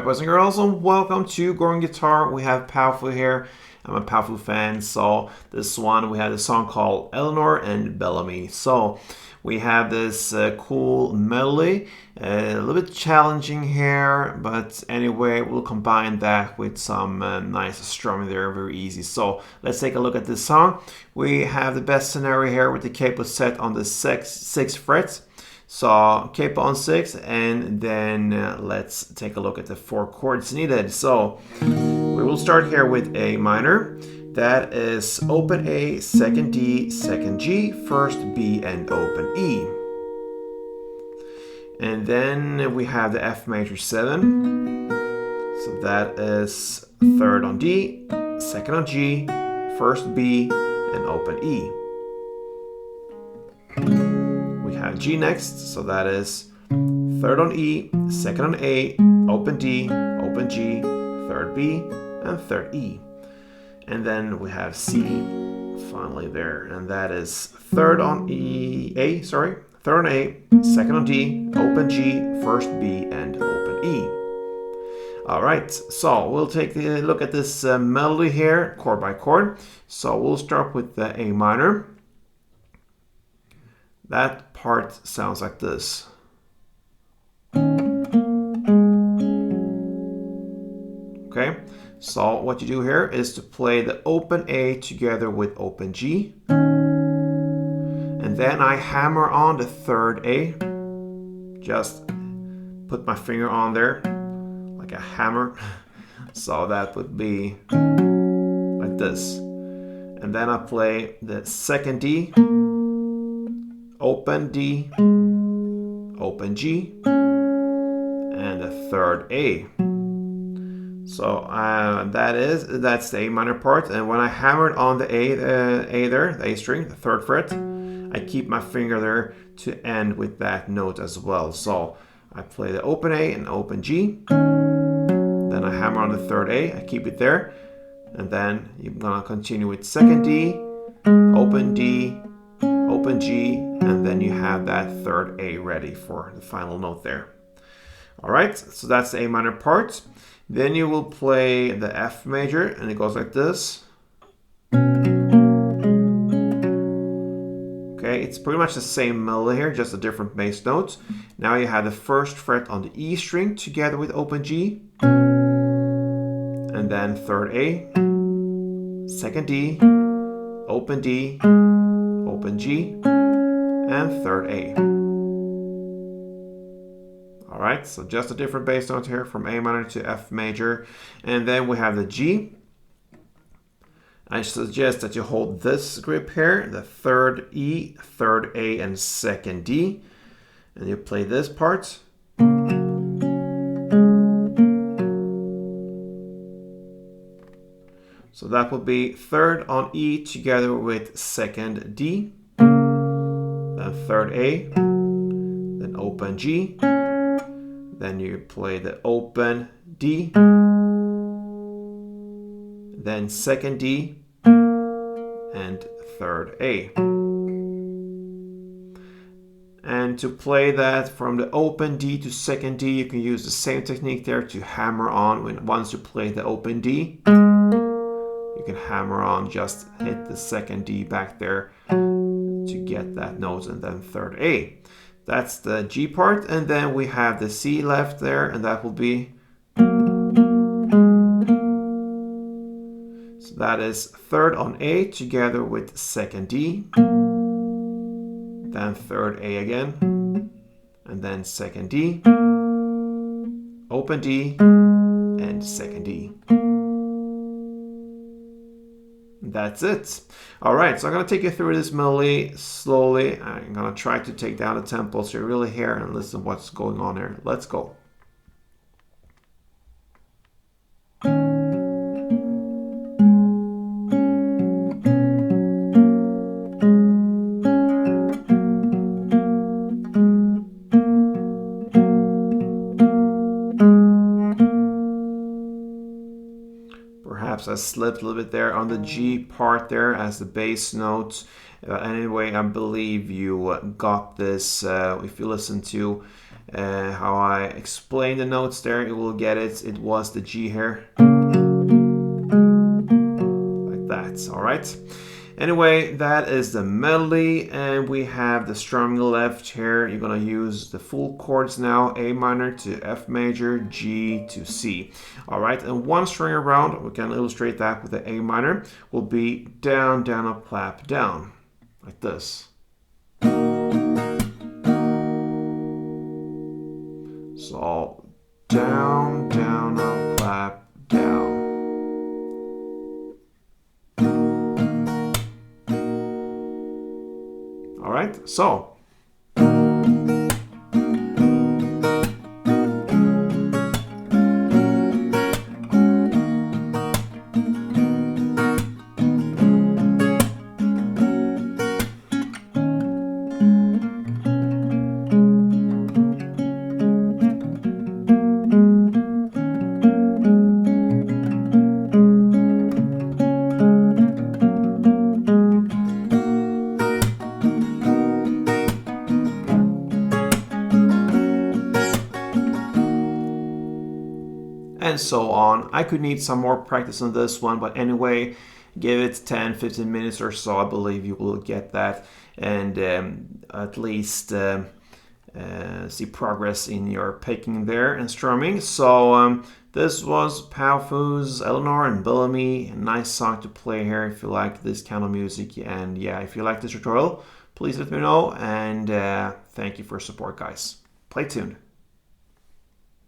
boys and girls, and welcome to Growing Guitar. We have Powfu here. I'm a Powfu fan, so this one we had a song called Eleanor and Bellami. So we have this cool melody, a little bit challenging here, but anyway, we'll combine that with some nice strumming there, very easy. So let's take a look at this song. We have the best scenario here with the capo set on the sixth fret. So capo on 6, and then let's take a look at the 4 chords needed. So we will start here with A minor. That is open A, second D, second G, first B, and open E. And then we have the F major 7. So that is third on D, second on G, first B, and open E. G next, so that is third on E, second on A, open D, open G, third B, and third E. And then we have C finally there, and that is third on third on A, second on D, open G, first B, and open E. Alright, so we'll take a look at this melody here, chord by chord. So we'll start with the A minor. That part sounds like this. Okay, so what you do here is to play the open A together with open G. And then I hammer on the third A. Just put my finger on there like a hammer. So that would be like this. And then I play the second D, open D, open G, and the third A. So that's the A minor part. And when I hammered on the A there, the A string, the 3rd fret, I keep my finger there to end with that note as well. So I play the open A and open G. Then I hammer on the 3rd A, I keep it there. And then you're gonna continue with second D, open D, open G, and then you have that 3rd A ready for the final note there. Alright, so that's the A minor part. Then you will play the F major, and it goes like this. Okay, it's pretty much the same melody here, just a different bass note. Now you have the 1st fret on the E string together with open G, and then 3rd A, 2nd D, open D, open G, and 3rd A. Alright, so just a different bass note here from A minor to F major. And then we have the G. I suggest that you hold this grip here, the 3rd E, 3rd A, and 2nd D. And you play this part. So that would be 3rd on E together with 2nd D, then 3rd A, then open G, then you play the open D, then 2nd D, and 3rd A. And to play that from the open D to 2nd D, you can use the same technique there to hammer on. Once you play the open D, you can hammer on, just hit the 2nd D back there to get that note, and then 3rd A. That's the G part, and then we have the C left there, and that will be, so that is 3rd on A together with 2nd D, then 3rd A again, and then 2nd D, open D, and 2nd D. That's it. Alright, so I'm going to take you through this melody slowly. I'm going to try to take down the tempo so you really hear and listen to what's going on here. Let's go. Perhaps I slipped a little bit there on the G part there as the bass note. Anyway, I believe you got this if you listen to how I explain the notes there, you will get it. It was the G here. Like that, all right? Anyway, that is the melody, and we have the strumming left here. You're gonna use the full chords now, A minor to F major, G to C. All right, and one string around, we can illustrate that with the A minor, will be down, down, up, clap, down, like this. So down, down, up, clap, down. All right, so. And so on. I could need some more practice on this one, but anyway, give it 10-15 minutes or so. I believe you will get that, and at least see progress in your picking there and strumming. So this was Powfu's Eleanor and Bellami. A nice song to play here if you like this kind of music. And yeah, if you like this tutorial, please let me know, and thank you for support, guys. Play tuned.